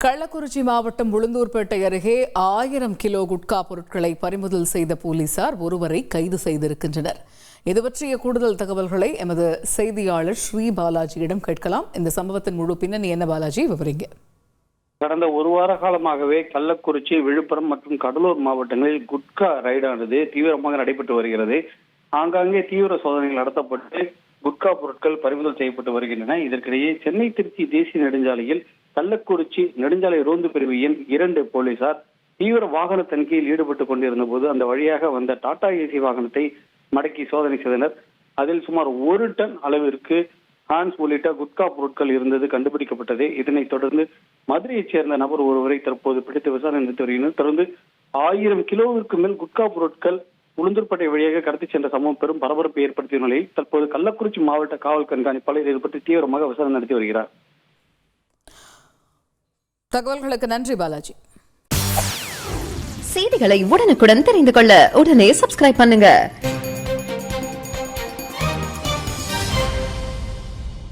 கள்ளக்குறிச்சி மாவட்டம் உளுந்தூர்பேட்டை அருகே 1000 கிலோ குட்கா பொருட்களை பறிமுதல் செய்த போலீசார் ஒருவரை கைது செய்திருக்கின்றனர். இது பற்றிய கூடுதல் தகவல்களை எமது செய்தியாளர் ஸ்ரீ பாலாஜியிடம் கேட்கலாம். இந்த சம்பவத்தின் முழு பின்னணி என்ன பாலாஜி, விவரிங்க. கடந்த ஒரு வார காலமாகவே கள்ளக்குறிச்சி, விழுப்புரம் மற்றும் கடலூர் மாவட்டங்களில் குட்கா ரைடானது தீவிரமாக நடைபெற்று வருகிறது. ஆங்காங்கே தீவிர சோதனைகள் நடத்தப்பட்டு குட்கா பொருட்கள் பறிமுதல் செய்யப்பட்டு வருகின்றன. இதற்கிடையே சென்னை திருச்சி தேசிய நெடுஞ்சாலையில் கள்ளக்குறிச்சி நெடுஞ்சாலை ரோந்து பிரிவு எண் 2 போலீசார் தீவிர வாகன தணிக்கையில் ஈடுபட்டுக் கொண்டிருந்த போது அந்த வழியாக வந்த டாடா ஏசி வாகனத்தை மடக்கி சோதனை செய்தனர். அதில் சுமார் 1 டன் அளவிற்கு ஹான்ஸ் உள்ளிட்ட குட்கா பொருட்கள் இருந்தது கண்டுபிடிக்கப்பட்டது. இதனைத் தொடர்ந்து மதுரையைச் சேர்ந்த நபர் ஒருவரை தற்போது பிடித்து விசாரணை நடத்தி வருகின்றனர். தொடர்ந்து 1000 கிலோவிற்கு மேல் குட்கா பொருட்கள் உளுந்தூர்பேட்டை வழியாக கடத்தி சென்ற சம்பவம் பெரும் பரபரப்பை ஏற்படுத்திய நிலையில் தற்போது கள்ளக்குறிச்சி மாவட்ட காவல் கண்காணிப்பாளர் இது பற்றி தீவிரமாக விசாரணை நடத்தி வருகிறார். தகவல்களுக்கு நன்றி பாலாஜி. செய்திகளை உடனுக்குடன் தெரிந்து கொள்ள உடனே சப்ஸ்கிரைப் பண்ணுங்க.